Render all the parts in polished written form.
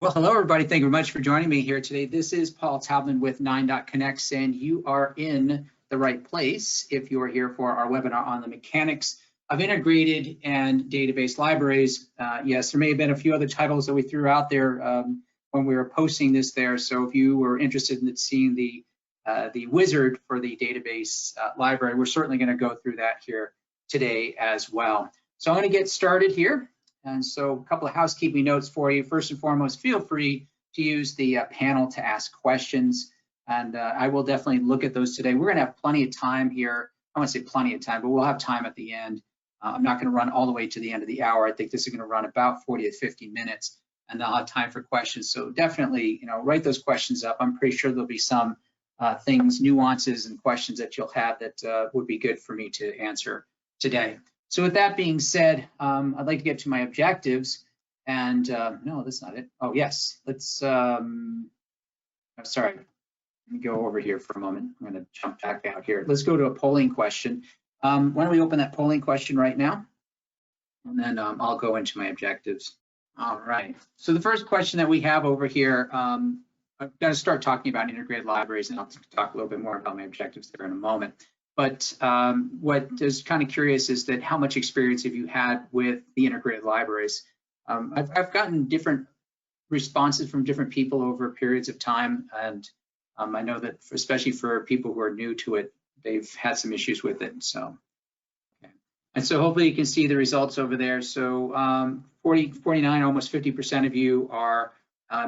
Well, hello, everybody. Thank you very much for joining me here today. This is Paul Taubman with 9.connects, and you are in the right place if you are here for our webinar on the mechanics of integrated and database libraries. Yes, there may have been a few other titles that we threw out there when we were posting this there. So if you were interested in seeing the wizard for the database library, we're certainly going to go through that here today as well. So I'm going to get started here. And so a couple of housekeeping notes for you. First and foremost, feel free to use the panel to ask questions. And I will definitely look at those today. We're going to have plenty of time here. I want to say plenty of time, but we'll have time at the end. I'm not going to run all the way to the end of the hour. I think this is going to run about 40 to 50 minutes, and I'll have time for questions. So definitely, write those questions up. I'm pretty sure there'll be some things, nuances, and questions that you'll have that would be good for me to answer today. So with that being said, I'd like to get to my objectives. And no, that's not it. Oh, yes. Let's, I'm sorry. Let me go over here for a moment. I'm going to jump back out here. Let's go to a polling question. Why don't we open that polling question right now? And then I'll go into my objectives. All right. So the first question that we have over here, I'm going to start talking about integrated libraries, and I'll talk a little bit more about my objectives there in a moment. But what is kind of curious is that how much experience have you had with the integrated libraries? I've gotten different responses from different people over periods of time, and I know that especially for people who are new to it, they've had some issues with it. So, okay. And so hopefully you can see the results over there. So 49, almost 50% of you are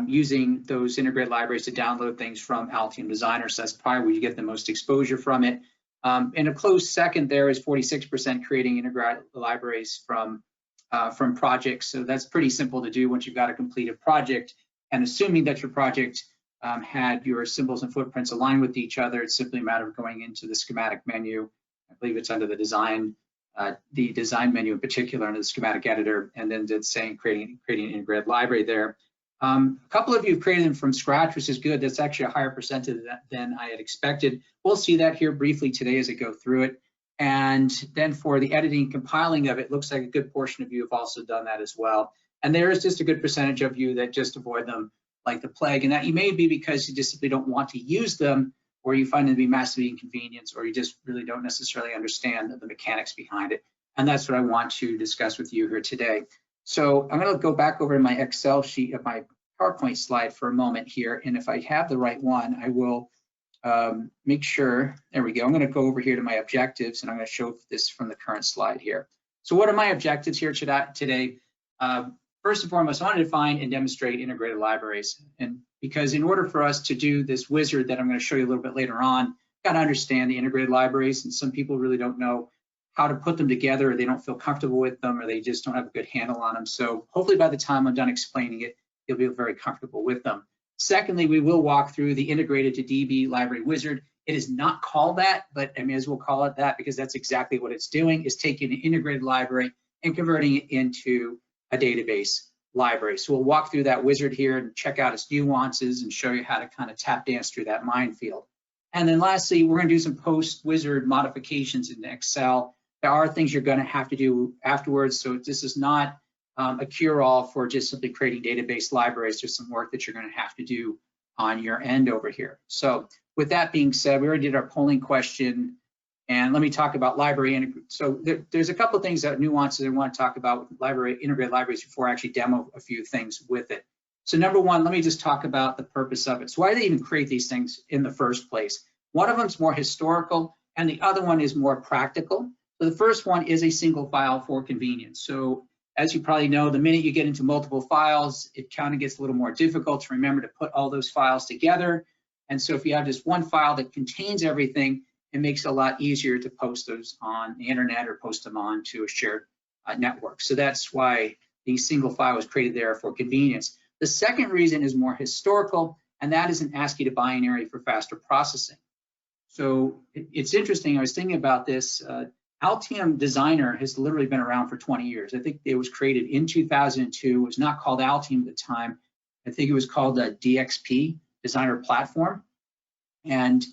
using those integrated libraries to download things from Altium Designer. So that's probably where you get the most exposure from it. And a close second there is 46% creating integrated libraries from projects. So that's pretty simple to do once you've got a completed project. And assuming that your project had your symbols and footprints aligned with each other, it's simply a matter of going into the schematic menu. I believe it's under the design menu in particular, under the schematic editor, and then it's saying creating an integrated library there. A couple of you have created them from scratch, which is good. That's actually a higher percentage than I had expected. We'll see that here briefly today as I go through it. And then for the editing and compiling of it, looks like a good portion of you have also done that as well. And there is just a good percentage of you that just avoid them like the plague. And that you may be because you just simply don't want to use them, or you find them to be massively inconvenience, or you just really don't necessarily understand the mechanics behind it. And that's what I want to discuss with you here today. So I'm going to go back over to my Excel sheet of my PowerPoint slide for a moment here. And if I have the right one, I will make sure, there we go. I'm going to go over here to my objectives, and I'm going to show this from the current slide here. So what are my objectives here today? First and foremost, I want to define and demonstrate integrated libraries. And because in order for us to do this wizard that I'm going to show you a little bit later on, got to understand the integrated libraries. And some people really don't know how to put them together, or they don't feel comfortable with them, or they just don't have a good handle on them. So hopefully by the time I'm done explaining it, you'll be very comfortable with them. Secondly, we will walk through the integrated to DB library wizard. It is not called that, but I may as well call it that because that's exactly what it's doing, is taking an integrated library and converting it into a database library. So we'll walk through that wizard here and check out its nuances and show you how to kind of tap dance through that minefield. And then lastly, we're going to do some post-wizard modifications in Excel. There are things you're going to have to do afterwards, so this is not a cure-all for just simply creating database libraries. There's some work that you're going to have to do on your end over here. So with that being said, we already did our polling question, and let me talk about library. So there's a couple of things that nuances I want to talk about with integrated libraries before I actually demo a few things with it. So number one, let me just talk about the purpose of it. So why do they even create these things in the first place? One of them is more historical, and the other one is more practical. So the first one is a single file for convenience. So as you probably know, the minute you get into multiple files, it kind of gets a little more difficult to remember to put all those files together. And so if you have just one file that contains everything, it makes it a lot easier to post those on the internet or post them onto a shared network. So that's why the single file was created there for convenience. The second reason is more historical, and that is an ASCII to binary for faster processing. So it's interesting, I was thinking about this. Altium Designer has literally been around for 20 years. I think it was created in 2002. It was not called Altium at the time. I think it was called the DXP, Designer Platform. And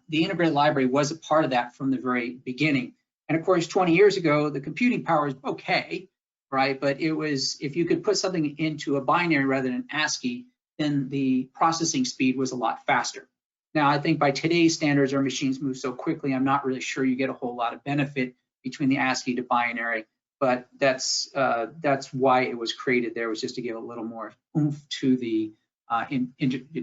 the integrated library was a part of that from the very beginning. And of course, 20 years ago, the computing power is okay, right? But it was, if you could put something into a binary rather than ASCII, then the processing speed was a lot faster. Now, I think by today's standards, our machines move so quickly, I'm not really sure you get a whole lot of benefit between the ASCII to binary, but that's why it was created there, was just to give a little more oomph to the,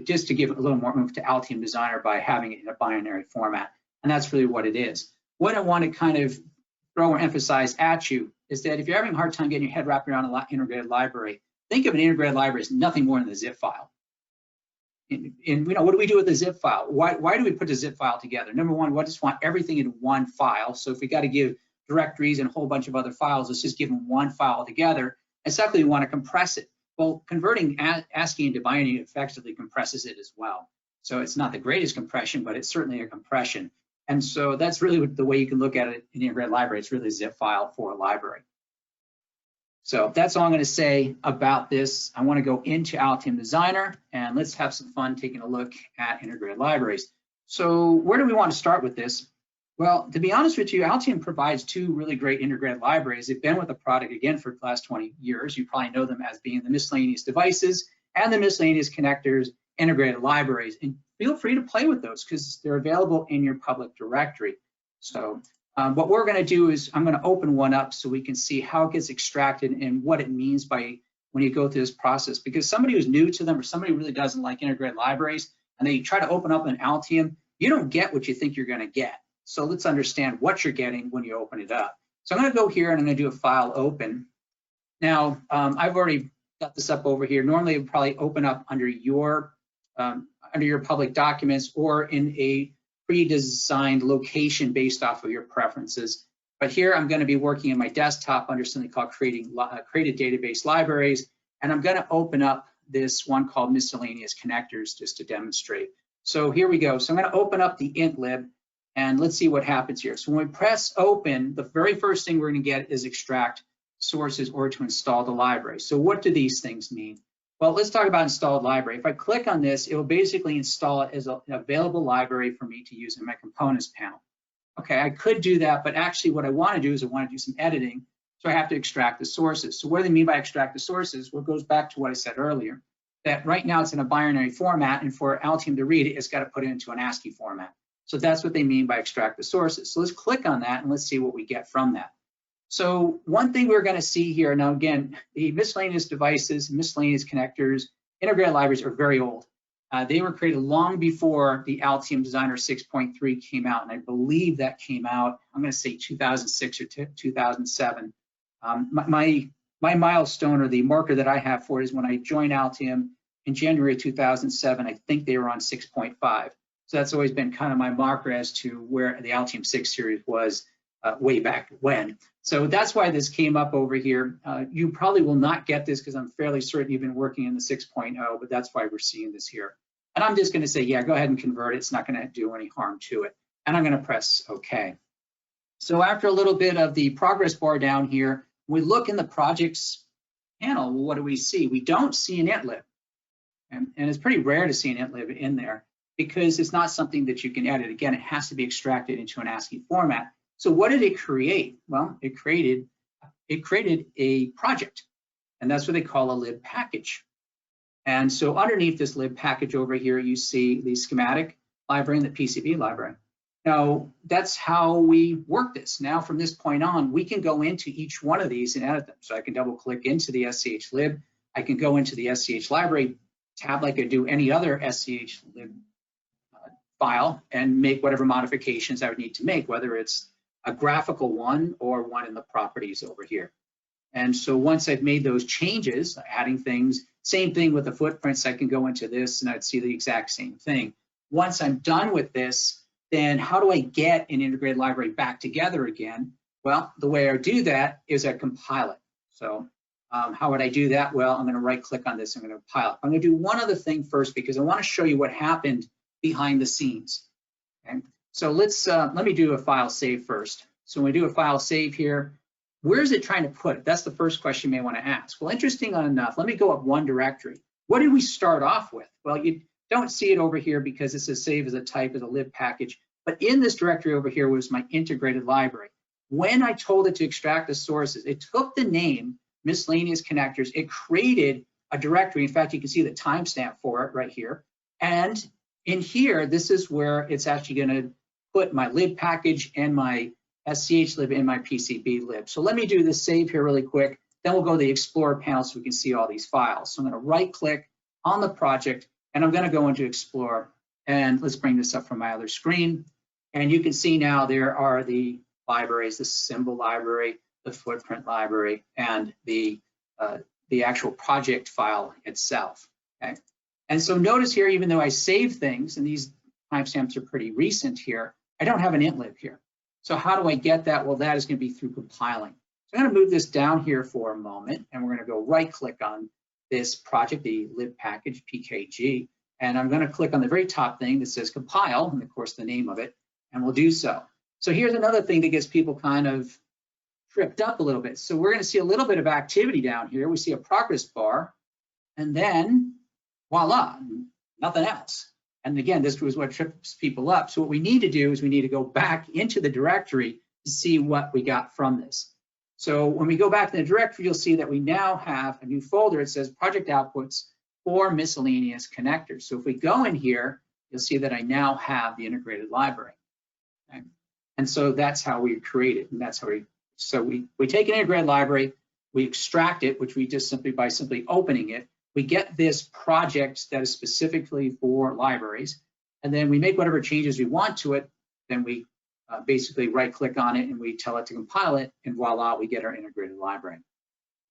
just to give a little more oomph to Altium Designer by having it in a binary format. And that's really what it is. What I want to kind of throw or emphasize at you is that if you're having a hard time getting your head wrapped around an integrated library, think of an integrated library as nothing more than a zip file. And you know, what do we do with the zip file? Why do we put a zip file together? Number one, we just want everything in one file. So if we got to give directories and a whole bunch of other files, let's just give them one file together. And secondly, we want to compress it. Well, converting ASCII into binary effectively compresses it as well. So it's not the greatest compression, but it's certainly a compression. And so that's really the way you can look at it in the integrated library. It's really a zip file for a library. So that's all I'm going to say about this. I want to go into Altium Designer, and let's have some fun taking a look at integrated libraries. So where do we want to start with this? Well, to be honest with you, Altium provides two really great integrated libraries. They've been with the product again for the last 20 years. You probably know them as being the miscellaneous devices and the miscellaneous connectors integrated libraries. And feel free to play with those because they're available in your public directory. So what we're going to do is I'm going to open one up so we can see how it gets extracted and what it means by when you go through this process. Because somebody who's new to them or somebody who really doesn't like integrated libraries and they try to open up an Altium, you don't get what you think you're going to get. So let's understand what you're getting when you open it up. So I'm going to go here and I'm going to do a file open. Now, I've already got this up over here. Normally, it would probably open up under your public documents or in a pre-designed location based off of your preferences. But here I'm going to be working in my desktop under something called created database libraries. And I'm going to open up this one called miscellaneous connectors just to demonstrate. So here we go. So I'm going to open up the intlib and let's see what happens here. So when we press open, the very first thing we're going to get is extract sources or to install the library. So what do these things mean? Well, let's talk about installed library. If I click on this, it will basically install it as an available library for me to use in my components panel. Okay, I could do that, but actually what I want to do is I want to do some editing, so I have to extract the sources. So what do they mean by extract the sources? Well, it goes back to what I said earlier, that right now it's in a binary format, and for Altium to read it, it's got to put it into an ASCII format. So that's what they mean by extract the sources. So let's click on that and let's see what we get from that. So one thing we're going to see here, now again, the miscellaneous devices, miscellaneous connectors, integrated libraries are very old. They were created long before the Altium Designer 6.3 came out, and I believe that came out, I'm going to say 2006 or 2007. My milestone or the marker that I have for it is when I joined Altium in January 2007, I think they were on 6.5. So that's always been kind of my marker as to where the Altium 6 series was way back when. So that's why this came up over here. You probably will not get this because I'm fairly certain you've been working in the 6.0, but that's why we're seeing this here. And I'm just going to say, yeah, go ahead and convert it. It's not going to do any harm to it. And I'm going to press OK. So after a little bit of the progress bar down here, we look in the projects panel, what do we see? We don't see an intlib. And it's pretty rare to see an intlib in there because it's not something that you can edit. Again, it has to be extracted into an ASCII format. So what did it create? Well, it created a project, and that's what they call a lib package. And so underneath this lib package over here, you see the schematic library and the PCB library. Now, that's how we work this. Now, from this point on, we can go into each one of these and edit them. So I can double click into the SCH lib. I can go into the SCH library tab like I do any other SCH lib file and make whatever modifications I would need to make, whether it's a graphical one or one in the properties over here. And so once I've made those changes, adding things, same thing with the footprints, I can go into this and I'd see the exact same thing. Once I'm done with this, then how do I get an integrated library back together again? Well, the way I do that is I compile it. So how would I do that? Well, I'm going to right click on this. I'm going to compile it. I'm going to do one other thing first because I want to show you what happened behind the scenes. Okay? So let me do a file save first. So when we do a file save here, where is it trying to put it? That's the first question you may want to ask. Well, interesting enough, let me go up one directory. What did we start off with? Well, you don't see it over here because it says save as a type as a lib package. But in this directory over here was my integrated library. When I told it to extract the sources, it took the name miscellaneous connectors. It created a directory. In fact, you can see the timestamp for it right here. And in here, this is where it's actually going to put my lib package and my SCH lib in my PCB lib. So let me do this save here really quick. Then we'll go to the Explorer panel so we can see all these files. So I'm going to right click on the project and I'm going to go into Explorer. And let's bring this up from my other screen. And you can see now there are the libraries, the symbol library, the footprint library, and the actual project file itself. Okay. And so notice here, even though I save things, and these timestamps are pretty recent here, I don't have an int lib here. So how do I get that? Well, that is going to be through compiling. So I'm going to move this down here for a moment, and we're going to go right click on this project, the lib package PKG, and I'm going to click on the very top thing that says compile, and of course the name of it, and we'll do so. So here's another thing that gets people kind of tripped up a little bit. So we're going to see a little bit of activity down here. We see a progress bar, and then voila, nothing else. And again, this was what trips people up. So what we need to do is we need to go back into the directory to see what we got from this. So when we go back to the directory, you'll see that we now have a new folder. It says project outputs for miscellaneous connectors. So if we go in here, you'll see that I now have the integrated library. Okay? And so that's how we create it. And that's how we take an integrated library, we extract it, which we just simply opening it. We get this project that is specifically for libraries, and then we make whatever changes we want to it. Then we basically right click on it and we tell it to compile it, and voila, we get our integrated library.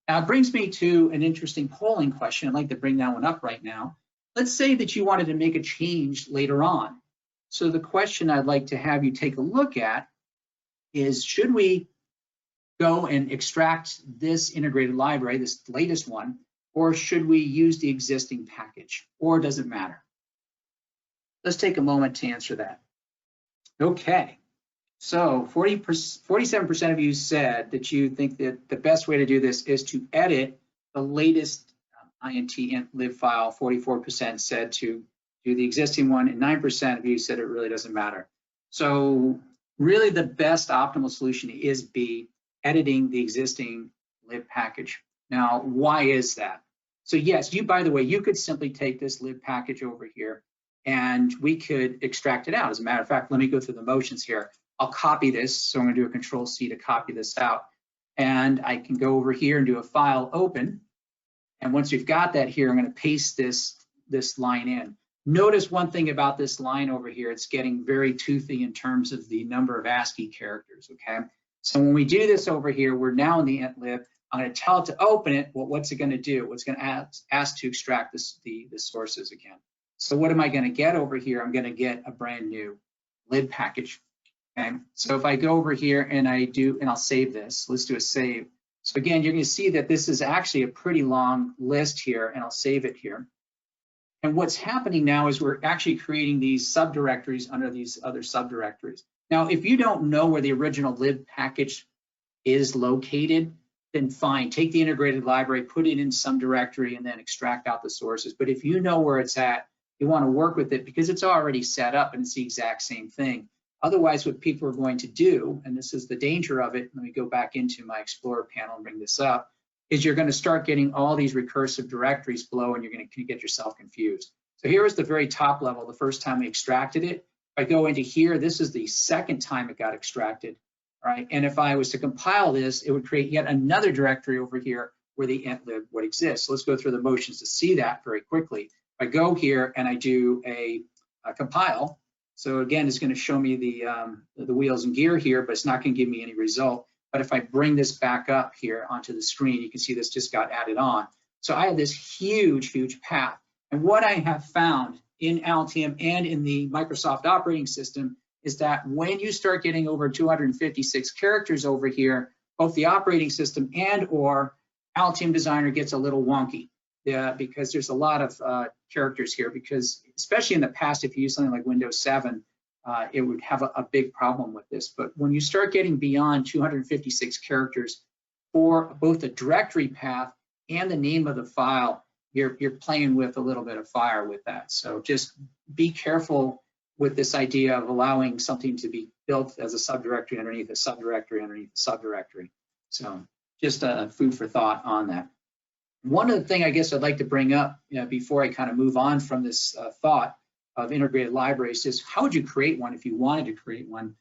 Now it brings me to an interesting polling question. I'd like to bring that one up right now. Let's say that you wanted to make a change later on. So the question I'd like to have you take a look at is, should we go and extract this integrated library, this latest one, or should we use the existing package, or does it matter? Let's take a moment to answer that. Okay, so 47% of you said that you think that the best way to do this is to edit the latest int lib file. 44% said to do the existing one, and 9% of you said it really doesn't matter. So really the best optimal solution is B, editing the existing lib package. Now, why is that? So yes, by the way, you could simply take this lib package over here and we could extract it out. As a matter of fact, let me go through the motions here. I'll copy this. So I'm going to do a Control-C to copy this out. And I can go over here and do a file open. And once we've got that here, I'm going to paste this line in. Notice one thing about this line over here, it's getting very toothy in terms of the number of ASCII characters, okay? So when we do this over here, we're now in the int lib. I'm going to tell it to open it. Well, what's it going to do? It's going to ask to extract the sources again. So what am I going to get over here? I'm going to get a brand new lib package. Okay. So if I go over here and I'll save this. Let's do a save. So again, you're going to see that this is actually a pretty long list here, and I'll save it here. And what's happening now is we're actually creating these subdirectories under these other subdirectories. Now, if you don't know where the original lib package is located, then fine, take the integrated library, put it in some directory, and then extract out the sources. But if you know where it's at, you want to work with it because it's already set up and it's the exact same thing. Otherwise, what people are going to do, and this is the danger of it, let me go back into my Explorer panel and bring this up, is you're going to start getting all these recursive directories below and you're going to get yourself confused. So here is the very top level, the first time we extracted it. If I go into here, this is the second time it got extracted. Right, and if I was to compile this, it would create yet another directory over here where the int lib would exist. So let's go through the motions to see that very quickly. If I go here and I do a compile, so again, it's going to show me the wheels and gear here, but it's not going to give me any result. But if I bring this back up here onto the screen, you can see this just got added on. So I have this huge, huge path. And what I have found in Altium and in the Microsoft operating system is that when you start getting over 256 characters over here, both the operating system and or Altium Designer gets a little wonky because there's a lot of characters here, because especially in the past, if you use something like Windows 7, it would have a big problem with this. But when you start getting beyond 256 characters for both the directory path and the name of the file, you're playing with a little bit of fire with that. So just be careful with this idea of allowing something to be built as a subdirectory underneath a subdirectory underneath a subdirectory. So just food for thought on that. One of the things I guess I'd like to bring up before I kind of move on from this thought of integrated libraries is how would you create one if you wanted to create one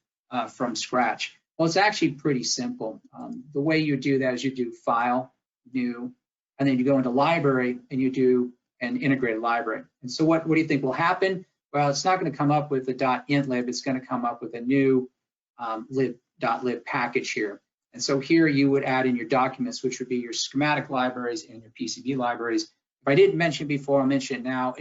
from scratch? Well, it's actually pretty simple. The way you do that is you do File, New, and then you go into Library and you do an integrated library. And so what do you think will happen? Well, it's not going to come up with a .intlib. It's going to come up with a new lib package here. And so here you would add in your documents, which would be your schematic libraries and your PCB libraries. If I didn't mention before, I'll mention it now.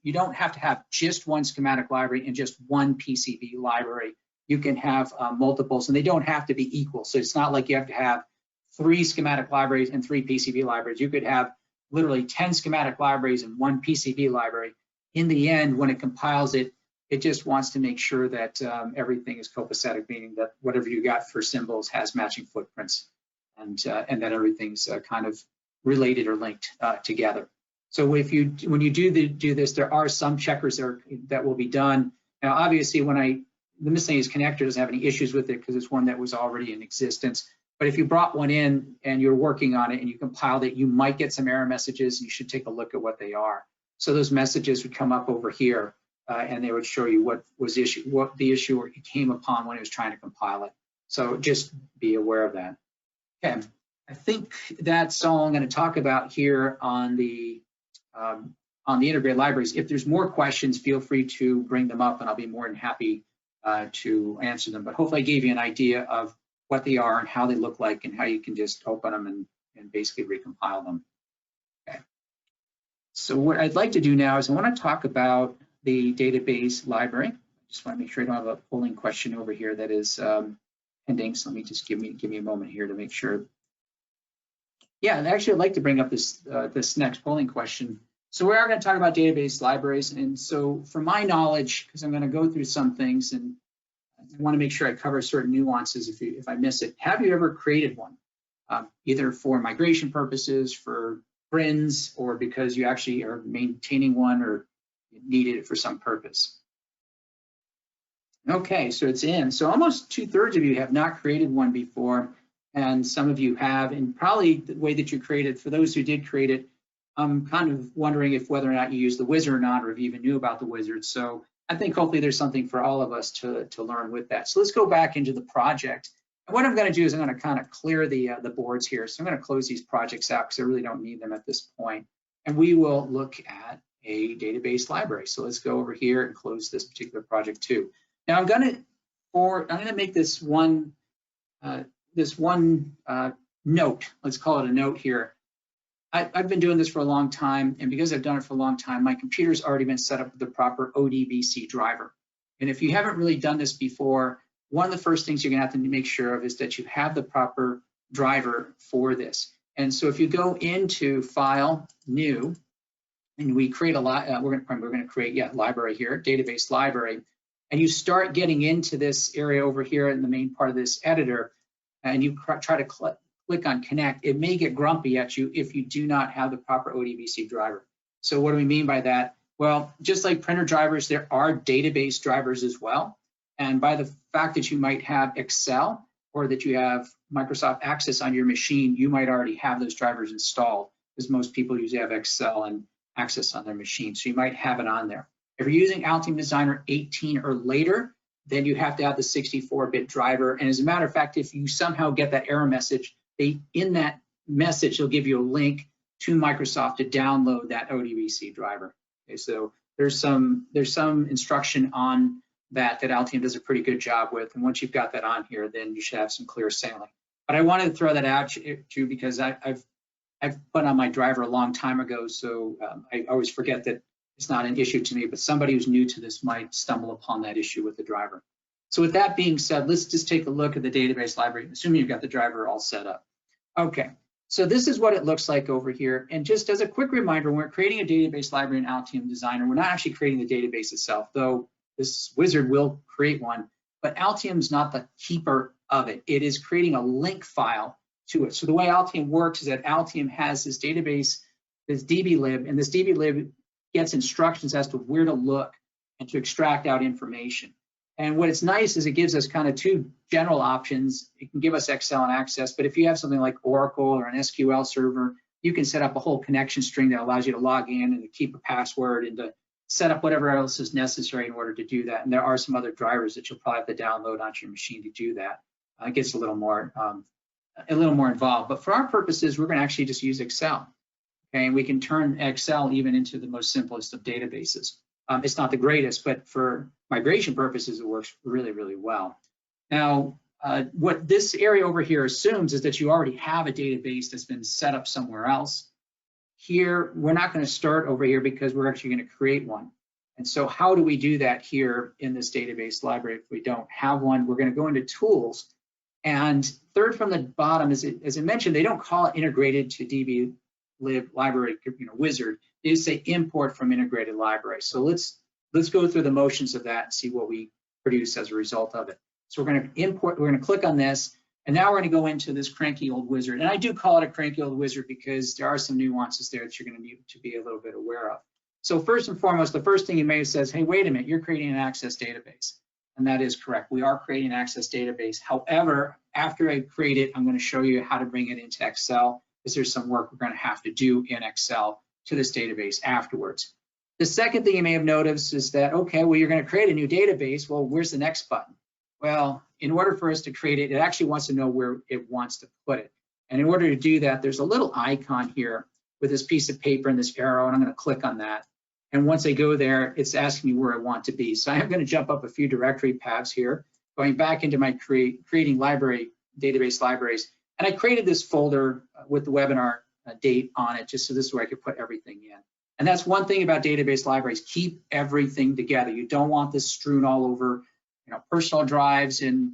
You don't have to have just one schematic library and just one PCB library. You can have multiples, and they don't have to be equal. So it's not like you have to have 3 schematic libraries and 3 PCB libraries. You could have literally 10 schematic libraries and 1 PCB library. In the end, when it compiles it, it just wants to make sure that everything is copacetic, meaning that whatever you got for symbols has matching footprints, and that everything's kind of related or linked together. So when you do this, there are some checkers that will be done. Now, obviously, the miscellaneous connector doesn't have any issues with it because it's one that was already in existence. But if you brought one in and you're working on it and you compiled it, you might get some error messages. You should take a look at what they are. So those messages would come up over here, and they would show you what the issue or it came upon when it was trying to compile it. So just be aware of that. Okay, I think that's all I'm going to talk about here on the integrated libraries. If there's more questions, feel free to bring them up, and I'll be more than happy to answer them. But hopefully I gave you an idea of what they are and how they look like and how you can just open them and basically recompile them. Okay. So what I'd like to do now is I want to talk about the database library. I just want to make sure I don't have a polling question over here that is pending. So let me just give me a moment here to make sure. Yeah, and actually I'd like to bring up this next polling question. So we are going to talk about database libraries, and so from my knowledge, because I'm going to go through some things and I want to make sure I cover certain nuances if I miss it. Have you ever created one, either for migration purposes, for friends, or because you actually are maintaining one or needed it for some purpose? Okay, so it's in. So almost 2/3 of you have not created one before, and some of you have, and probably the way that you created, for those who did create it, I'm kind of wondering if whether or not you use the wizard or not, or if you even knew about the wizard. So I think hopefully there's something for all of us to learn with that. So let's go back into the project. And what I'm going to do is I'm going to kind of clear the boards here. So I'm going to close these projects out because I really don't need them at this point. And we will look at a database library. So let's go over here and close this particular project too. Now I'm going to make this one note. Let's call it a note here. I've been doing this for a long time, and because I've done it for a long time, my computer's already been set up with the proper ODBC driver. And if you haven't really done this before, one of the first things you're going to have to make sure of is that you have the proper driver for this. And so if you go into File, New, and we create we're going to create library here, database library, and you start getting into this area over here in the main part of this editor, and you try to click on connect, it may get grumpy at you if you do not have the proper ODBC driver. So what do we mean by that? Well, just like printer drivers, there are database drivers as well. And by the fact that you might have Excel or that you have Microsoft Access on your machine, you might already have those drivers installed, because most people usually have Excel and Access on their machine. So you might have it on there. If you're using Altium Designer 18 or later, then you have to have the 64-bit driver. And as a matter of fact, if you somehow get that error message, in that message, they'll give you a link to Microsoft to download that ODBC driver. Okay, so there's some instruction on that Altium does a pretty good job with. And once you've got that on here, then you should have some clear sailing. But I wanted to throw that out to you because I've put on my driver a long time ago, so I always forget that it's not an issue to me, but somebody who's new to this might stumble upon that issue with the driver. So with that being said, let's just take a look at the database library, assuming you've got the driver all set up. Okay, so this is what it looks like over here. And just as a quick reminder, when we're creating a database library in Altium Designer, we're not actually creating the database itself, though this wizard will create one, but Altium's not the keeper of it. It is creating a link file to it. So the way Altium works is that Altium has this database, this dblib, and this dblib gets instructions as to where to look and to extract out information. And what it's nice is it gives us kind of two general options. It can give us Excel and Access, but if you have something like Oracle or an SQL server, you can set up a whole connection string that allows you to log in and to keep a password and to set up whatever else is necessary in order to do that. And there are some other drivers that you'll probably have to download onto your machine to do that. It gets a little more involved. But for our purposes, we're going to actually just use Excel. Okay, and we can turn Excel even into the most simplest of databases. It's not the greatest, but for migration purposes, it works really, really well. Now, what this area over here assumes is that you already have a database that's been set up somewhere else. Here, we're not going to start over here because we're actually going to create one. And so how do we do that here in this database library if we don't have one? We're going to go into Tools. And third from the bottom, as I mentioned, they don't call it integrated to DB library wizard. They just say import from integrated library. So let's go through the motions of that and see what we produce as a result of it. So we're going to import, we're going to click on this, and now we're going to go into this cranky old wizard. And I do call it a cranky old wizard because there are some nuances there that you're going to need to be a little bit aware of. So first and foremost, the first thing you may have says, hey, wait a minute, you're creating an Access database. And that is correct. We are creating an Access database. However, after I create it, I'm going to show you how to bring it into Excel, because there's some work we're going to have to do in Excel to this database afterwards. The second thing you may have noticed is that, okay, well, you're going to create a new database. Well, where's the next button? Well, in order for us to create it, it actually wants to know where it wants to put it. And in order to do that, there's a little icon here with this piece of paper and this arrow, and I'm going to click on that. And once I go there, it's asking me where I want to be. So I'm going to jump up a few directory paths here, going back into my creating library, database libraries. And I created this folder with the webinar date on it, just so this is where I could put everything in. And that's one thing about database libraries, keep everything together. You don't want this strewn all over, personal drives and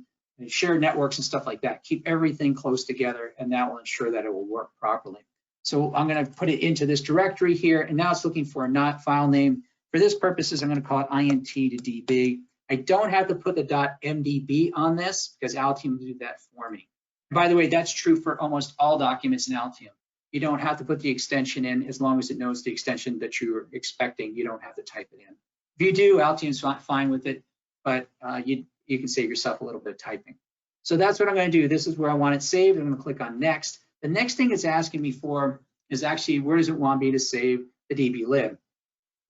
shared networks and stuff like that. Keep everything close together, and that will ensure that it will work properly. So I'm going to put it into this directory here, and now it's looking for a not file name. For this purposes, I'm going to call it int to db. I don't have to put the .mdb on this because Altium will do that for me. By the way, that's true for almost all documents in Altium. You don't have to put the extension in as long as it knows the extension that you're expecting. You don't have to type it in. If you do, Altium's fine with it, but you can save yourself a little bit of typing. So that's what I'm going to do. This is where I want it saved. I'm going to click on Next. The next thing it's asking me for is actually where does it want me to save the DB lib.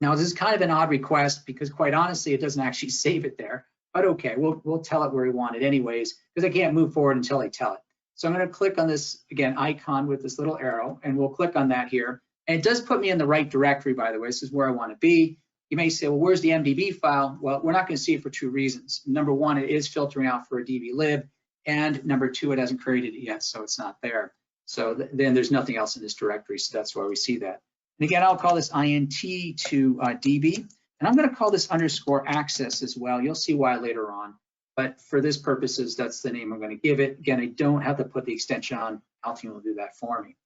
Now, this is kind of an odd request because quite honestly, it doesn't actually save it there. But okay, we'll tell it where we want it anyways, because I can't move forward until I tell it. So I'm going to click on this, again, icon with this little arrow, and we'll click on that here. And it does put me in the right directory, by the way. This is where I want to be. You may say, well, where's the MDB file? Well, we're not going to see it for two reasons. Number one, it is filtering out for a DB lib. And number two, it hasn't created it yet, so it's not there. So then there's nothing else in this directory, so that's why we see that. And again, I'll call this int to db. And I'm going to call this _access as well. You'll see why later on. But for this purposes, that's the name I'm going to give it. Again, I don't have to put the extension on. Altium will do that for me.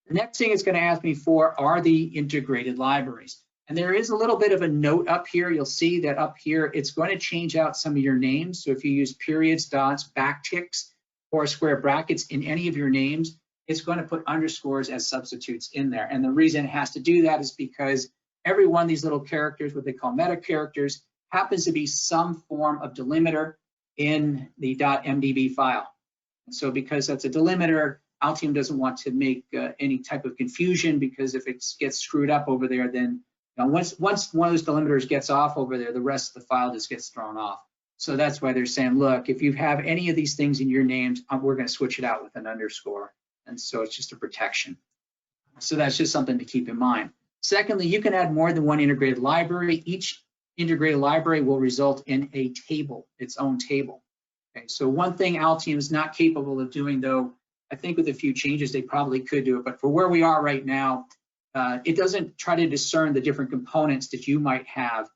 The next thing it's going to ask me for are the integrated libraries. And there is a little bit of a note up here. You'll see that up here, it's going to change out some of your names. So if you use periods, dots, backticks, or square brackets in any of your names, it's going to put underscores as substitutes in there. And the reason it has to do that is because every one of these little characters, what they call meta characters, happens to be some form of delimiter in the .mdb file. And so because that's a delimiter, Altium doesn't want to make any type of confusion, because if it gets screwed up over there, then once one of those delimiters gets off over there, the rest of the file just gets thrown off. So that's why they're saying, look, if you have any of these things in your names, we're going to switch it out with an underscore. And so it's just a protection. So that's just something to keep in mind. Secondly, you can add more than one integrated library. Each integrated library will result in a table, its own table. Okay, so one thing Altium is not capable of doing, though, I think with a few changes, they probably could do it. But for where we are right now, it doesn't try to discern the different components that you might have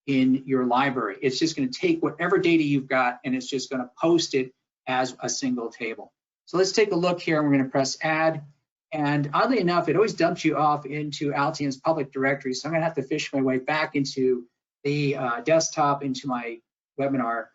in your library. It's just going to take whatever data you've got, and it's just going to post it as a single table. So let's take a look here, and we're going to press add. And oddly enough, it always dumps you off into Altium's public directory. So I'm going to have to fish my way back into the desktop, into my webinar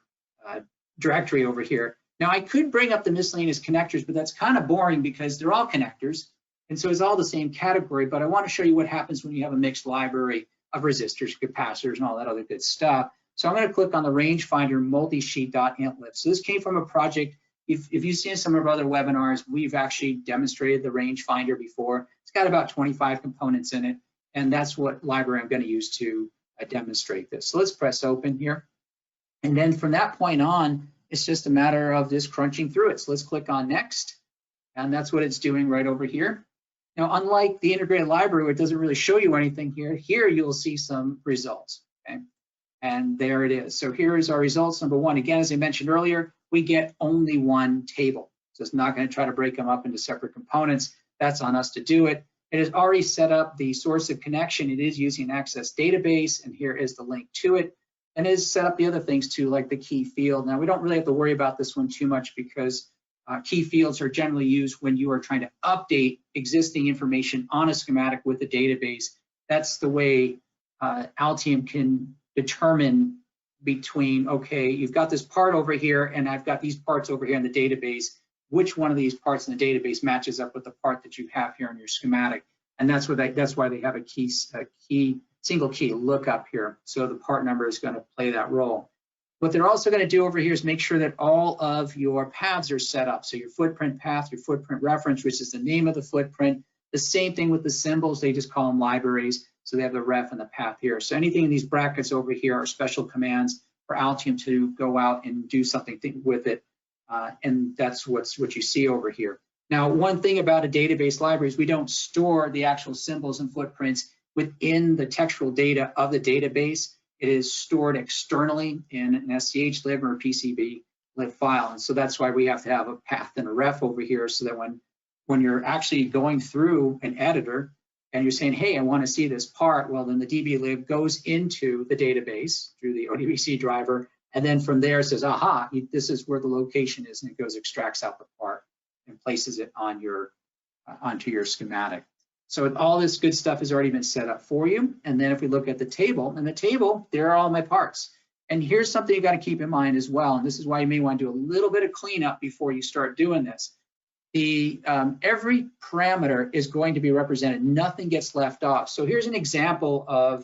directory over here. Now, I could bring up the miscellaneous connectors, but that's kind of boring because they're all connectors. And so it's all the same category. But I want to show you what happens when you have a mixed library of resistors, capacitors, and all that other good stuff. So I'm going to click on the rangefinder multi-sheet.int-lib. So this came from a project. If you've seen some of our other webinars, we've actually demonstrated the rangefinder before. It's got about 25 components in it, and that's what library I'm going to use to demonstrate this. So let's press open here. And then from that point on, it's just a matter of just crunching through it. So let's click on next, and that's what it's doing right over here. Now, unlike the integrated library, where it doesn't really show you anything here you'll see some results, okay? And there it is. So here is our results. Number one, again, as I mentioned earlier, we get only one table. So it's not going to try to break them up into separate components. That's on us to do it. It has already set up the source of connection. It is using an Access database, and here is the link to it. And it has set up the other things too, like the key field. Now, we don't really have to worry about this one too much because key fields are generally used when you are trying to update existing information on a schematic with a database. That's the way Altium can determine between, okay, you've got this part over here and I've got these parts over here in the database. Which one of these parts in the database matches up with the part that you have here in your schematic? And that's why they have a single key lookup here. So the part number is going to play that role. What they're also going to do over here is make sure that all of your paths are set up. So your footprint path, your footprint reference, which is the name of the footprint. The same thing with the symbols, they just call them libraries. So they have the ref and the path here. So anything in these brackets over here are special commands for Altium to go out and do something with it. And that's what you see over here. Now, one thing about a database library is we don't store the actual symbols and footprints within the textual data of the database. It is stored externally in an SCH-lib or a PCB-lib file. And so that's why we have to have a path and a ref over here so that when you're actually going through an editor and you're saying, hey, I want to see this part, well, then the DB-lib goes into the database through the ODBC driver. And then from there it says, aha, this is where the location is. And it goes, extracts out the part and places it on onto your schematic. So all this good stuff has already been set up for you. And then if we look at the table, in the table, there are all my parts. And here's something you got to keep in mind as well. And this is why you may want to do a little bit of cleanup before you start doing this. Every parameter is going to be represented. Nothing gets left off. So here's an example of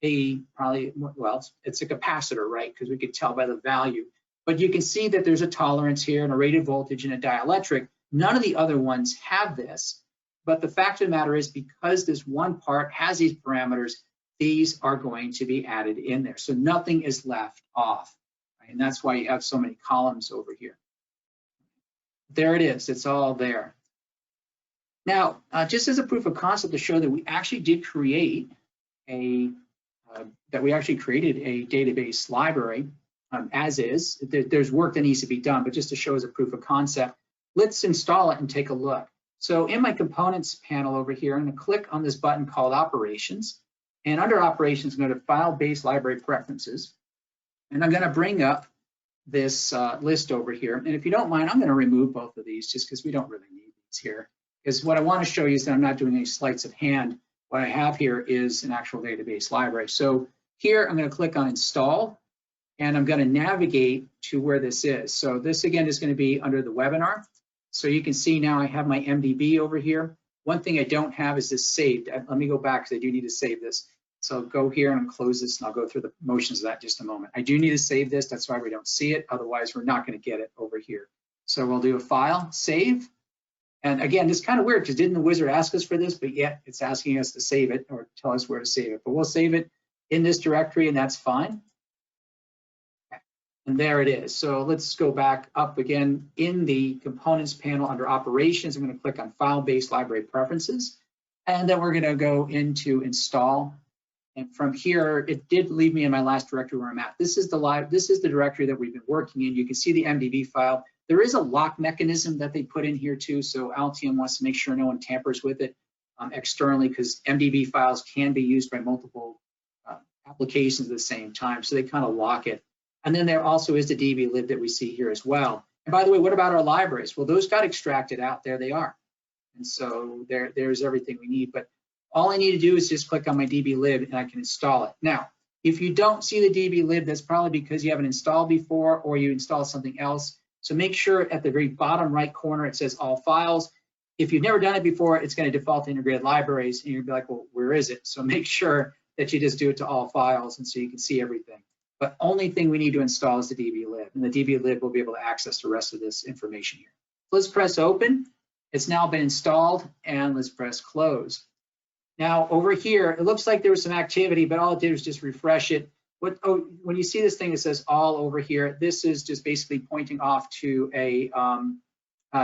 it's a capacitor, right? Because we could tell by the value. But you can see that there's a tolerance here and a rated voltage and a dielectric. None of the other ones have this. But the fact of the matter is, because this one part has these parameters, these are going to be added in there. So nothing is left off. Right? And that's why you have so many columns over here. There it is. It's all there. Now, just as a proof of concept to show that we actually did create created a database library as is. There's work that needs to be done, but just to show as a proof of concept, let's install it and take a look. So in my components panel over here, I'm going to click on this button called Operations. And under Operations, I'm going to File-Based Library Preferences. And I'm going to bring up this list over here. And if you don't mind, I'm going to remove both of these just because we don't really need these here. Because what I want to show you is that I'm not doing any sleights of hand. What I have here is an actual database library. So here I'm going to click on Install, and I'm going to navigate to where this is. So this again is going to be under the webinar. So you can see now I have my MDB over here. One thing I don't have is this saved. Let me go back because I do need to save this. So I'll go here and I'll close this and I'll go through the motions of that in just a moment. I do need to save this. That's why we don't see it. Otherwise, we're not going to get it over here. So we'll do a file, save. And again, it's kind of weird because didn't the wizard ask us for this, but yet it's asking us to save it or tell us where to save it. But we'll save it in this directory and that's fine. And there it is. So let's go back up again in the components panel under operations. I'm going to click on file-based library preferences. And then we're going to go into install. And from here, it did leave me in my last directory where I'm at. This is the directory that we've been working in. You can see the MDB file. There is a lock mechanism that they put in here too. So Altium wants to make sure no one tampers with it externally because MDB files can be used by multiple applications at the same time. So they kind of lock it. And then there also is the DB-lib that we see here as well. And by the way, what about our libraries? Well, those got extracted out. There they are. And so there's everything we need. But all I need to do is just click on my DB-lib and I can install it. Now, if you don't see the DB-lib, that's probably because you haven't installed before or you installed something else. So make sure at the very bottom right corner it says all files. If you've never done it before, it's going to default to integrated libraries and you'll be like, well, where is it? So make sure that you just do it to all files and so you can see everything. but only thing we need to install is the dblib, and the dblib will be able to access the rest of this information here. Let's press open. It's now been installed, and let's press close. Now over here, it looks like there was some activity, but all it did was just refresh it. When you see this thing that says all over here, this is just basically pointing off to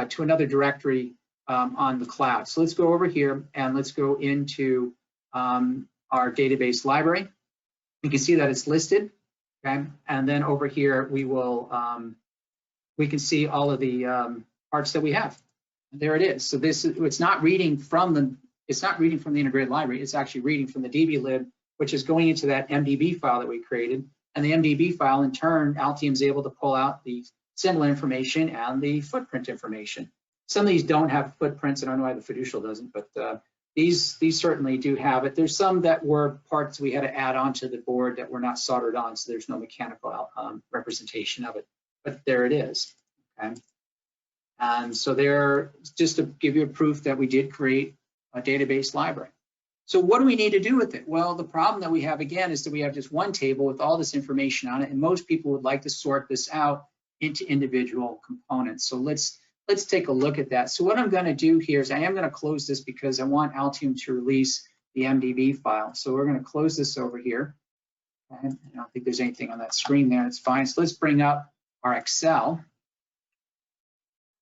to another directory on the cloud. So let's go over here and let's go into our database library. You can see that it's listed, okay? And then over here we can see all of the parts that we have. And there it is. So it's not reading from the integrated library. It's actually reading from the dblib, which is going into that MDB file that we created. And the MDB file, in turn, Altium is able to pull out the symbol information and the footprint information. Some of these don't have footprints. I don't know why the fiducial doesn't, but these certainly do have it. There's some that were parts we had to add onto the board that were not soldered on, so there's no mechanical representation of it. But there it is. Okay. And so there, just to give you a proof that we did create a database library. So what do we need to do with it? Well, the problem that we have again is that we have just one table with all this information on it, and most people would like to sort this out into individual components. So let's take a look at that. So what I'm going to do here is I am going to close this because I want Altium to release the MDB file. So we're going to close this over here. Okay. I don't think there's anything on that screen there. It's fine. So let's bring up our Excel.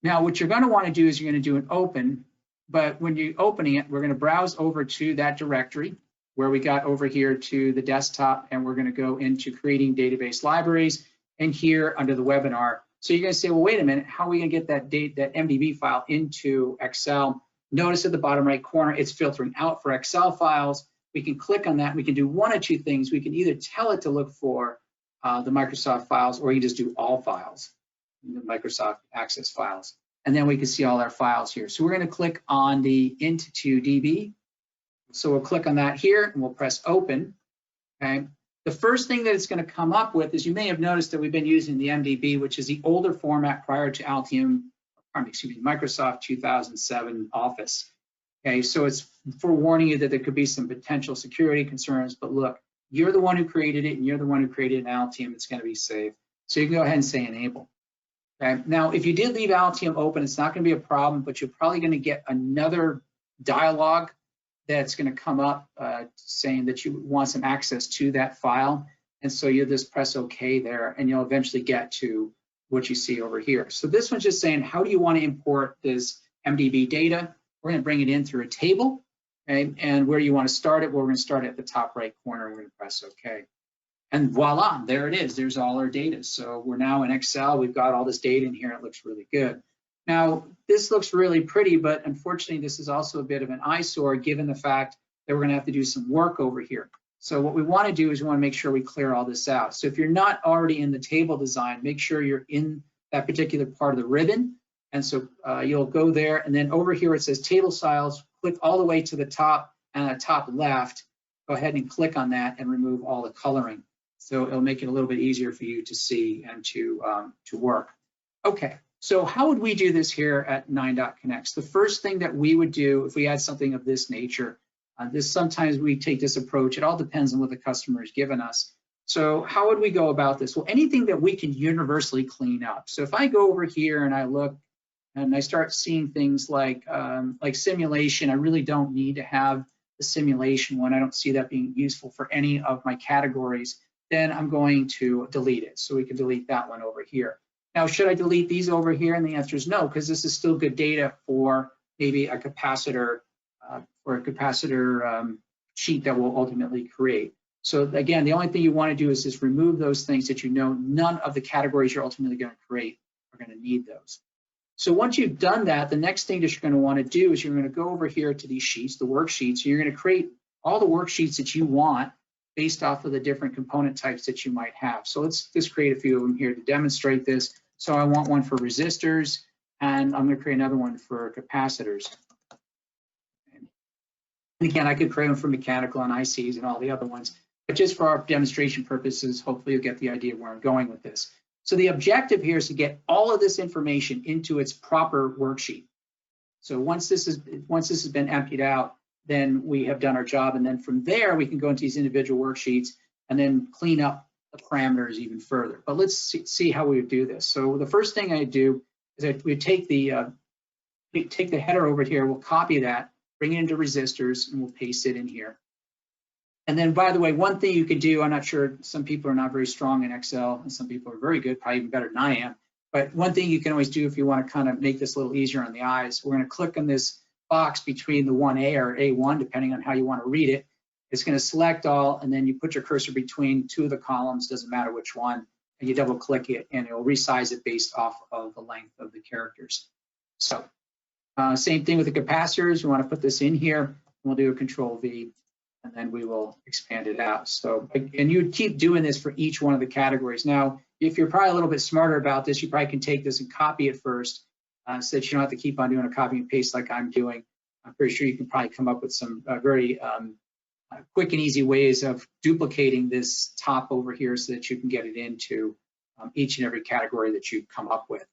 Now, what you're going to want to do is you're going to do an open. But when you're opening it, we're going to browse over to that directory where we got over here to the desktop, and we're going to go into creating database libraries, and here under the webinar. So you're going to say, well, wait a minute, how are we going to get that MDB file into Excel? Notice at the bottom right corner, it's filtering out for Excel files. We can click on that. We can do one of two things. We can either tell it to look for the Microsoft files, or you just do all files, the Microsoft Access files. And then we can see all our files here. So we're going to click on the int2db. So we'll click on that here and we'll press open. Okay. The first thing that it's going to come up with is, you may have noticed that we've been using the MDB, which is the older format prior to Microsoft 2007 Office. Okay, so it's forewarning you that there could be some potential security concerns, but look, you're the one who created it and you're the one who created an Altium. It's going to be safe. So you can go ahead and say enable. Okay. Now, if you did leave Altium open, it's not going to be a problem, but you're probably going to get another dialog that's going to come up saying that you want some access to that file. And so you'll just press OK there, and you'll eventually get to what you see over here. So this one's just saying, how do you want to import this MDB data? We're going to bring it in through a table. Okay. And where you want to start it, well, we're going to start at the top right corner. We're going to press OK. And voila, there it is. There's all our data. So we're now in Excel. We've got all this data in here. It looks really good. Now, this looks really pretty, but unfortunately, this is also a bit of an eyesore given the fact that we're going to have to do some work over here. So what we want to do is we want to make sure we clear all this out. So if you're not already in the table design, make sure you're in that particular part of the ribbon. And so you'll go there, and then over here it says table styles, click all the way to the top, and at the top left, go ahead and click on that and remove all the coloring. So it'll make it a little bit easier for you to see and to work. Okay, so how would we do this here at 9.connects? The first thing that we would do if we had something of this nature, sometimes we take this approach. It all depends on what the customer has given us. So how would we go about this? Well, anything that we can universally clean up. So if I go over here and I look and I start seeing things like simulation, I really don't need to have the simulation one. I don't see that being useful for any of my categories. Then I'm going to delete it. So we can delete that one over here. Now, should I delete these over here? And the answer is no, because this is still good data for maybe a capacitor sheet that we'll ultimately create. So again, the only thing you want to do is just remove those things that you know none of the categories you're ultimately going to create are going to need those. So once you've done that, the next thing that you're going to want to do is you're going to go over here to these sheets, the worksheets, and you're going to create all the worksheets that you want based off of the different component types that you might have. So let's just create a few of them here to demonstrate this. So I want one for resistors, and I'm going to create another one for capacitors. And again, I could create one for mechanical and ICs and all the other ones, but just for our demonstration purposes, hopefully you'll get the idea of where I'm going with this. So the objective here is to get all of this information into its proper worksheet. So once this has been emptied out, then we have done our job, and then from there we can go into these individual worksheets and then clean up the parameters even further. But let's see how we would do this. So the first thing I do is we take the header over here, we'll copy that, bring it into resistors, and we'll paste it in here. And then, by the way, one thing you can do, I'm not sure, some people are not very strong in Excel, and some people are very good, probably even better than I am. But one thing you can always do if you want to kind of make this a little easier on the eyes, we're going to click on this box between the 1A or A1, depending on how you want to read it. It's going to select all, and then you put your cursor between two of the columns, doesn't matter which one, and you double click it, and it'll resize it based off of the length of the characters. So same thing with the capacitors. We want to put this in here. We'll do a Control V, and then we will expand it out. So, and you would keep doing this for each one of the categories. Now, if you're probably a little bit smarter about this, you probably can take this and copy it first, so that you don't have to keep on doing a copy and paste like I'm doing. I'm pretty sure you can probably come up with some very quick and easy ways of duplicating this top over here so that you can get it into each and every category that you come up with.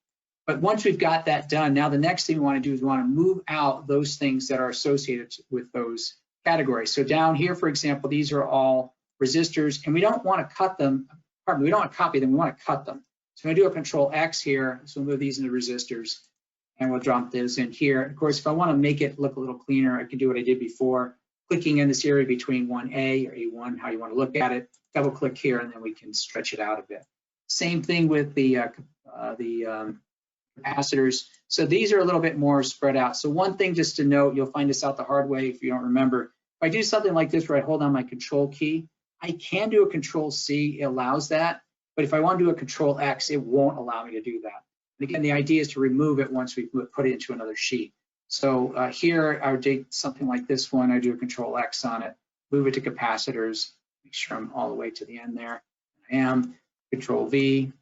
But once we've got that done, now the next thing we want to do is we want to move out those things that are associated with those categories. So down here, for example, these are all resistors, and we don't want to cut them. Pardon me, we don't want to copy them, we want to cut them. So I'm going to do a Control X here, so we'll move these into resistors, and we'll drop those in here. Of course, if I want to make it look a little cleaner, I can do what I did before, clicking in this area between 1A or A1, how you want to look at it, double click here, and then we can stretch it out a bit. Same thing with the capacitors. So these are a little bit more spread out. So one thing just to note, you'll find this out the hard way if you don't remember. If I do something like this where I hold down my Control key, I can do a Control C, it allows that. But if I want to do a Control X, it won't allow me to do that. And again, the idea is to remove it once we put it into another sheet. So here I would take something like this one, I do a Control X on it, move it to capacitors, make sure I'm all the way to the end there. I am, Control V,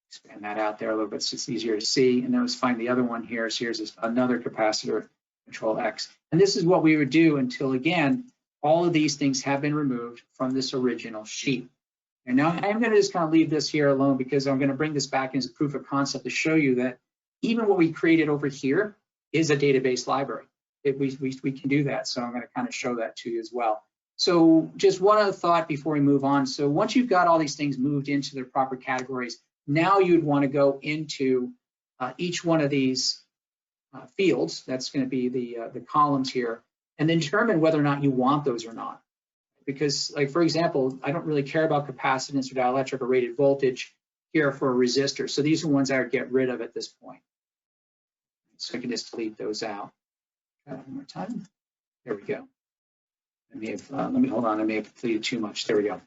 expand that out there a little bit so it's easier to see. And then let's find the other one here. So here's another capacitor, Control X. And this is what we would do until, again, all of these things have been removed from this original sheet. And now I'm going to just kind of leave this here alone because I'm going to bring this back as a proof of concept to show you that even what we created over here is a database library. We can do that. So I'm going to kind of show that to you as well. So just one other thought before we move on. So once you've got all these things moved into their proper categories, now you'd want to go into each one of these fields. That's going to be the columns here, and then determine whether or not you want those or not. Because, like, for example, I don't really care about capacitance or dielectric or rated voltage here for a resistor. So these are the ones I would get rid of at this point. So I can just delete those out. One more time. There we go. I may have, let me hold on, I may have deleted too much. There we go.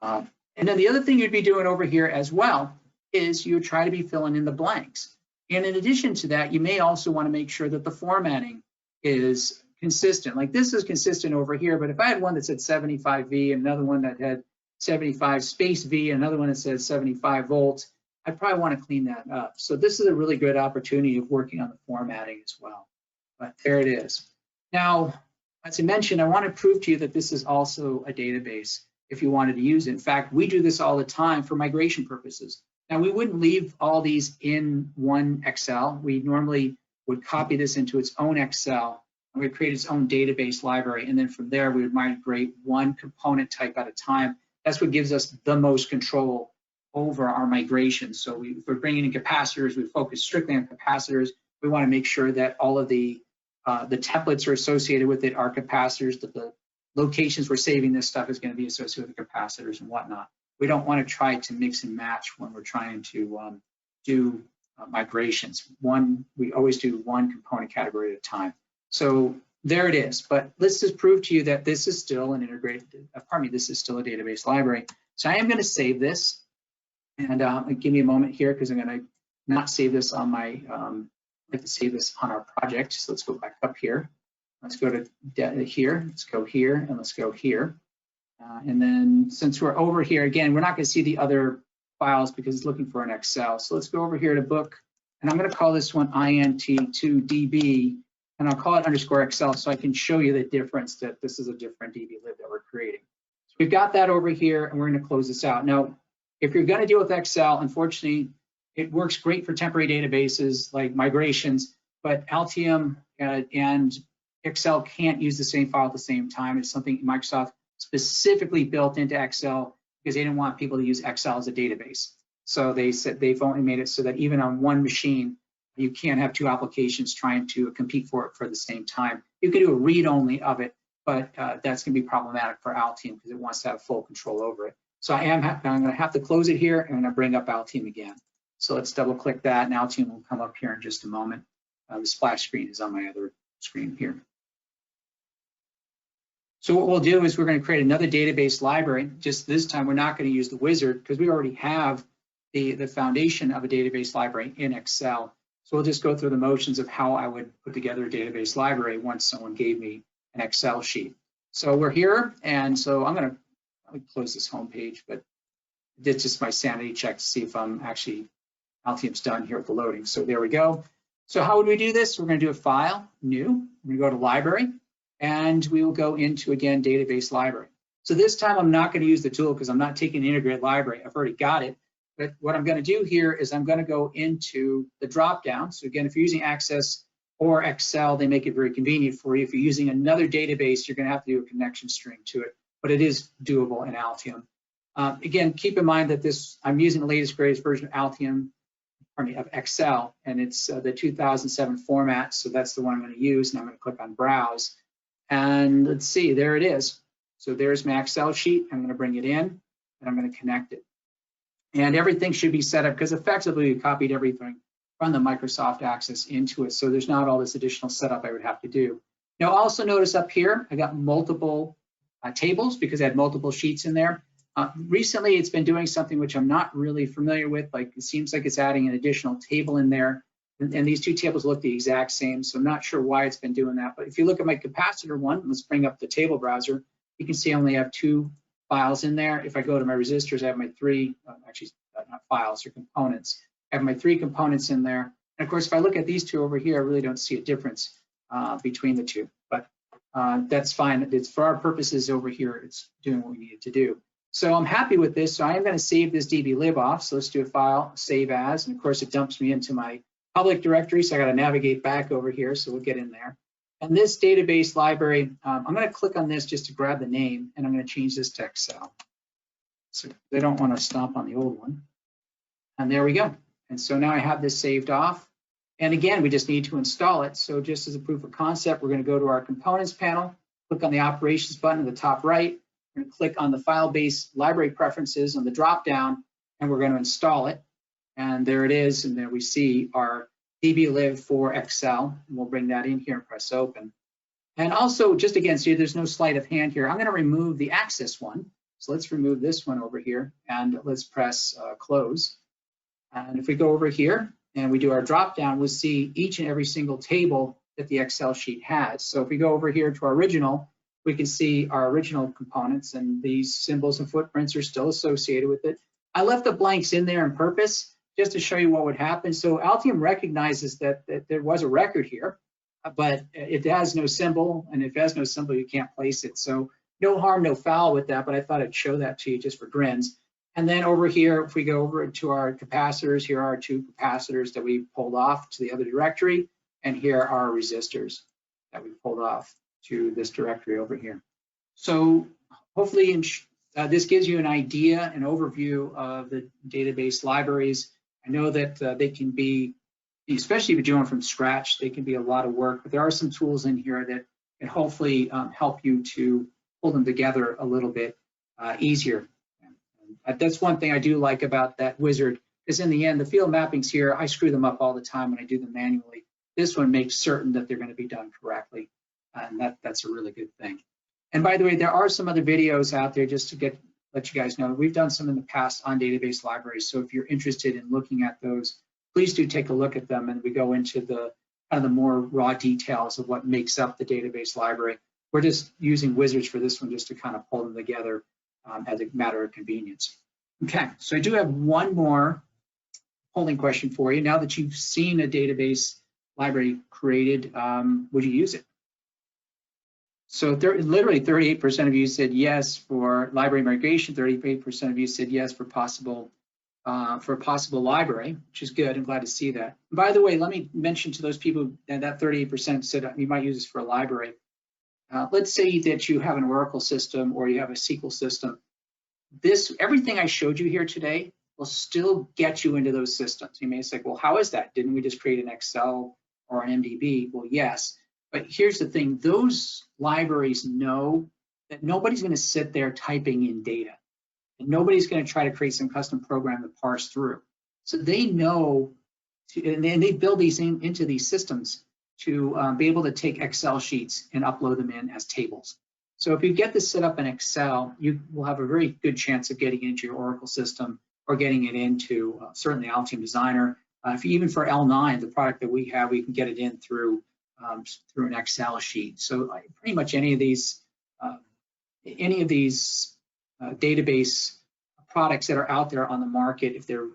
And then the other thing you'd be doing over here as well is you would try to be filling in the blanks. And in addition to that, you may also want to make sure that the formatting is consistent. Like this is consistent over here, but if I had one that said 75V and another one that had 75 space V and another one that says 75 volts, I'd probably want to clean that up. So this is a really good opportunity of working on the formatting as well. But there it is. Now, as I mentioned, I want to prove to you that this is also a database if you wanted to use it. In fact, we do this all the time for migration purposes. Now, we wouldn't leave all these in one Excel. We normally would copy this into its own Excel, and we'd create its own database library. And then from there, we would migrate one component type at a time. That's what gives us the most control over our migration. So if we're bringing in capacitors, we focus strictly on capacitors. We want to make sure that all of the templates are associated with it are capacitors, that the locations we're saving this stuff is going to be associated with capacitors and whatnot. We don't want to try to mix and match when we're trying to do migrations. We always do one component category at a time. So there it is. But let's just prove to you that this is still an integrated, this is still a database library. So I am going to save this, and give me a moment here because I'm going to not save this on my, I'd like to save this on our project. So let's go back up here. Let's go to here, let's go here, and let's go here. And then since we're over here, again, we're not going to see the other files because it's looking for an Excel. So let's go over here to book, and I'm going to call this one int2db, and I'll call it _Excel so I can show you the difference that this is a different dblib that we're creating. So we've got that over here, and we're going to close this out. Now, if you're going to deal with Excel, unfortunately, it works great for temporary databases like migrations, but Altium and Excel can't use the same file at the same time. It's something Microsoft specifically built into Excel because they didn't want people to use Excel as a database. So they said they've only made it so that even on one machine, you can't have two applications trying to compete for it for the same time. You can do a read only of it, but that's going to be problematic for Altium because it wants to have full control over it. So I'm going to have to close it here, and I'm going to bring up Altium again. So let's double click that, and Altium will come up here in just a moment. The splash screen is on my other screen here. So what we'll do is we're going to create another database library. Just this time, we're not going to use the wizard because we already have the foundation of a database library in Excel. So we'll just go through the motions of how I would put together a database library once someone gave me an Excel sheet. So we're here, and so I'm going to close this home page, but it's just my sanity check to see if I'm actually, Altium's done here with the loading. So there we go. So how would we do this? We're going to do a file, new. We're going to go to library, and we will go into, again, database library. So this time I'm not going to use the tool because I'm not taking the integrated library. I've already got it. But what I'm going to do here is I'm going to go into the dropdown. So again, if you're using Access or Excel, they make it very convenient for you. If you're using another database, you're going to have to do a connection string to it, but it is doable in Altium. Again, keep in mind that I'm using the latest, greatest version of Altium, of Excel, and it's the 2007 format. So that's the one I'm going to use, and I'm going to click on Browse. And let's see, there it is. So there's my Excel sheet. I'm going to bring it in, and I'm going to connect it. And everything should be set up because effectively we copied everything from the Microsoft Access into it. So there's not all this additional setup I would have to do. Now also notice up here, I got multiple tables because I had multiple sheets in there. Recently, it's been doing something which I'm not really familiar with. Like it seems like it's adding an additional table in there. And these two tables look the exact same. So I'm not sure why it's been doing that. But if you look at my capacitor one, let's bring up the table browser. You can see I only have 2 files in there. If I go to my resistors, I have my 3, actually not files, or components. I have my 3 components in there. And of course, if I look at these 2 over here, I really don't see a difference between the 2, but that's fine. It's for our purposes over here, it's doing what we need it to do. So I'm happy with this. So I am going to save this dblib off. So let's do a file, save as, and of course it dumps me into my public directory. So I got to navigate back over here. So we'll get in there. And this database library, I'm going to click on this just to grab the name, and I'm going to change this to Excel. So they don't want to stomp on the old one. And there we go. And so now I have this saved off. And again, we just need to install it. So just as a proof of concept, we're going to go to our components panel, click on the operations button at the top right. We're going to click on the file-based library preferences on the drop-down, and we're going to install it. And there it is. And there we see our dblib for Excel. And we'll bring that in here and press open. And also, just again, see, there's no sleight of hand here. I'm going to remove the Access one. So let's remove this one over here, and let's press close. And if we go over here and we do our drop down, we'll see each and every single table that the Excel sheet has. So if we go over here to our original, we can see our original components, and these symbols and footprints are still associated with it. I left the blanks in there on purpose just to show you what would happen. So Altium recognizes that there was a record here, but it has no symbol, and if it has no symbol, you can't place it. So no harm, no foul with that, but I thought I'd show that to you just for grins. And then over here, if we go over to our capacitors, here are 2 capacitors that we pulled off to the other directory, and here are our resistors that we pulled off to this directory over here. So hopefully this gives you an idea, an overview of the database libraries. I know that they can be, especially if you're doing from scratch, they can be a lot of work, but there are some tools in here that can hopefully help you to pull them together a little bit easier. That's one thing I do like about that wizard, because in the end, the field mappings here, I screw them up all the time when I do them manually. This one makes certain that they're going to be done correctly, and that's a really good thing. And by the way, there are some other videos out there just to let you guys know. We've done some in the past on database libraries, so if you're interested in looking at those, please do take a look at them, and we go into the kind of the more raw details of what makes up the database library. We're just using wizards for this one just to kind of pull them together as a matter of convenience. Okay, so I do have one more polling question for you. Now that you've seen a database library created, would you use it? So literally 38% of you said yes for library migration, 38% of you said yes for a possible library, which is good. I'm glad to see that. And by the way, let me mention to those people that 38% said you might use this for a library. Let's say that you have an Oracle system or you have a SQL system, everything I showed you here today will still get you into those systems. You may say, well, how is that? Didn't we just create an Excel or an MDB? Well, yes, but here's the thing. Those libraries know that nobody's going to sit there typing in data, and nobody's going to try to create some custom program to parse through. So they know, and they build these into these systems to be able to take Excel sheets and upload them in as tables. So if you get this set up in Excel, you will have a very good chance of getting into your Oracle system or getting it into certainly Altium Designer. Even for L9, the product that we have, we can get it in through an Excel sheet. So pretty much any of these database products that are out there on the market, if they're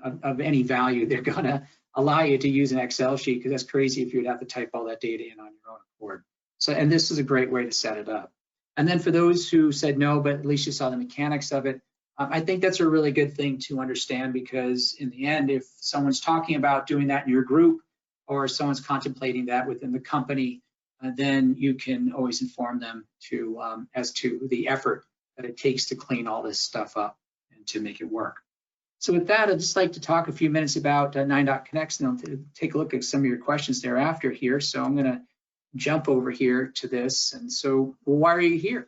of any value, they're going to allow you to use an Excel sheet, because that's crazy if you'd have to type all that data in on your own accord. So, and this is a great way to set it up. And then for those who said no, but at least you saw the mechanics of it, I think that's a really good thing to understand, because in the end, if someone's talking about doing that in your group, or someone's contemplating that within the company, then you can always inform them as to the effort that it takes to clean all this stuff up and to make it work. So with that, I'd just like to talk a few minutes about 9.connects, and I'll take a look at some of your questions thereafter here. So I'm going to jump over here to this. And so, well, why are you here?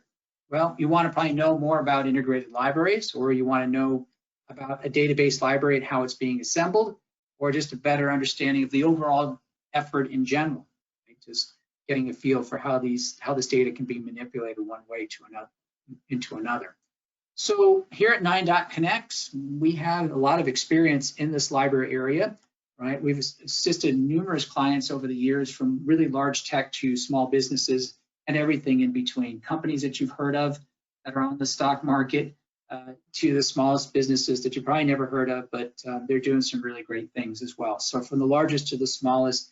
Well, you want to probably know more about integrated libraries, or you want to know about a database library and how it's being assembled, or just a better understanding of the overall effort in general, right? Just getting a feel for how this data can be manipulated one way to another, into another. So here at 9.connects, we have a lot of experience in this library area, right? We've assisted numerous clients over the years, from really large tech to small businesses and everything in between. Companies that you've heard of that are on the stock market, to the smallest businesses that you probably never heard of, but they're doing some really great things as well. So from the largest to the smallest,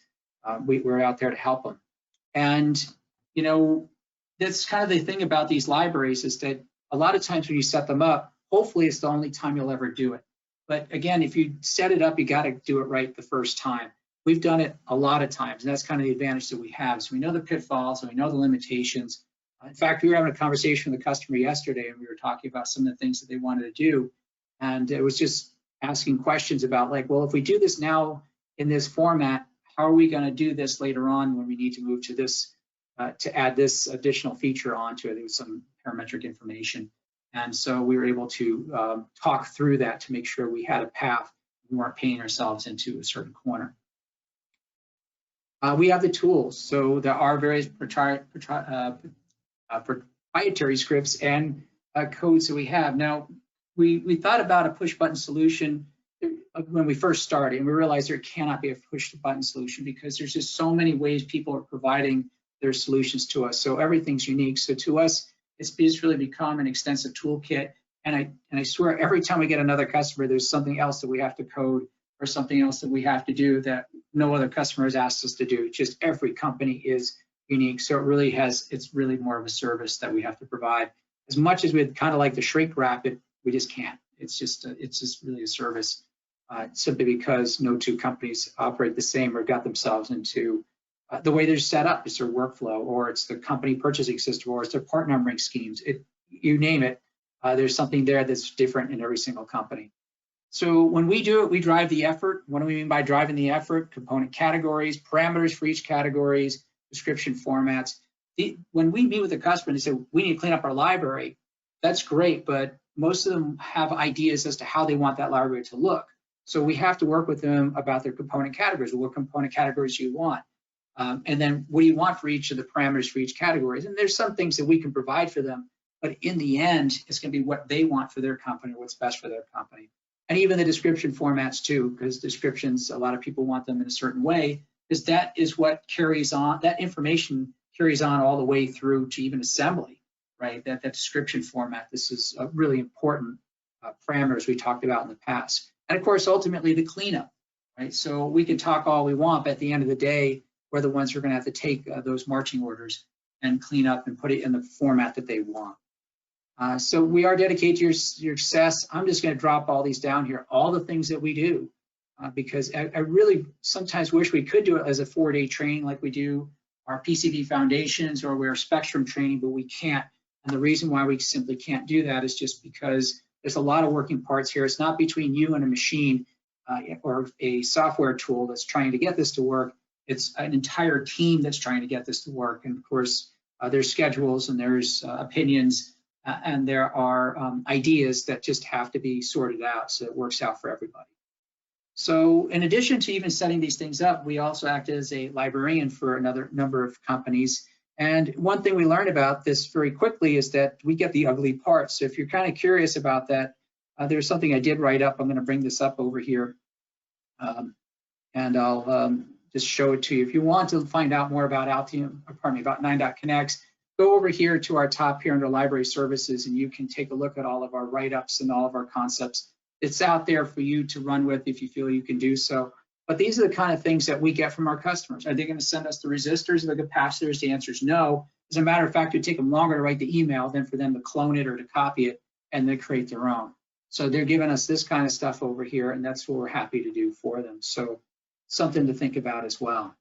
we're out there to help them. And, you know, that's kind of the thing about these libraries, is that a lot of times when you set them up, hopefully it's the only time you'll ever do it. But again, if you set it up, you got to do it right the first time. We've done it a lot of times, and that's kind of the advantage that we have. So we know the pitfalls and we know the limitations. In fact, we were having a conversation with a customer yesterday, and we were talking about some of the things that they wanted to do. And it was just asking questions about, like, well, if we do this now in this format, how are we going to do this later on when we need to move to this, to add this additional feature onto it? There was some parametric information. And so we were able to talk through that to make sure we had a path. We weren't painting ourselves into a certain corner. We have the tools. So there are various proprietary scripts and codes that we have. Now, we thought about a push button solution when we first started, and we realized there cannot be a push button solution, because there's just so many ways people are providing their solutions to us. So everything's unique. So to us, it's just really become an extensive toolkit. And I swear, every time we get another customer, there's something else that we have to code, or something else that we have to do that no other customer has asked us to do. Just every company is unique. So it's really more of a service that we have to provide. As much as we'd kind of like to shrink wrap it, we just can't. It's just really a service, simply because no two companies operate the same or got themselves into the way they're set up. It's their workflow, or it's the company purchasing system, or it's their part numbering schemes. You name it, there's something there that's different in every single company. So when we do it, we drive the effort. What do we mean by driving the effort? Component categories, parameters for each categories, description formats. When we meet with a customer and they say, we need to clean up our library, that's great, but most of them have ideas as to how they want that library to look. So we have to work with them about their component categories. What component categories do you want? And then what do you want for each of the parameters for each categories? And there's some things that we can provide for them, but in the end, it's going to be what they want for their company, what's best for their company. And even the description formats too, because descriptions, a lot of people want them in a certain way, because that is what carries on, that information carries on all the way through to even assembly, right? That description format, this is a really important parameters we talked about in the past. And of course, ultimately the cleanup, right? So we can talk all we want, but at the end of the day, we're the ones who are going to have to take those marching orders and clean up and put it in the format that they want. So we are dedicated to your success. I'm just going to drop all these down here, all the things that we do, because I really sometimes wish we could do it as a 4-day training like we do our PCB foundations or our Spectrum training, but we can't. And the reason why we simply can't do that is just because There's a lot of working parts here. It's not between you and a machine or a software tool that's trying to get this to work. It's an entire team that's trying to get this to work. And of course, there's schedules and there's opinions and there are ideas that just have to be sorted out so it works out for everybody. So in addition to even setting these things up, we also act as a librarian for another number of companies. And one thing we learned about this very quickly is that we get the ugly parts. So if you're kind of curious about that, there's something I did write up. I'm going to bring this up over here. And I'll just show it to you. If you want to find out more about Altium, about 9.connects, go over here to our top here under library services, and you can take a look at all of our write-ups and all of our concepts. It's out there for you to run with if you feel you can do so. But these are the kind of things that we get from our customers. Are they going to send us the resistors or the capacitors? The answer is no. As a matter of fact, it would take them longer to write the email than for them to clone it or to copy it and then create their own. So they're giving us this kind of stuff over here, and that's what we're happy to do for them. So something to think about as well.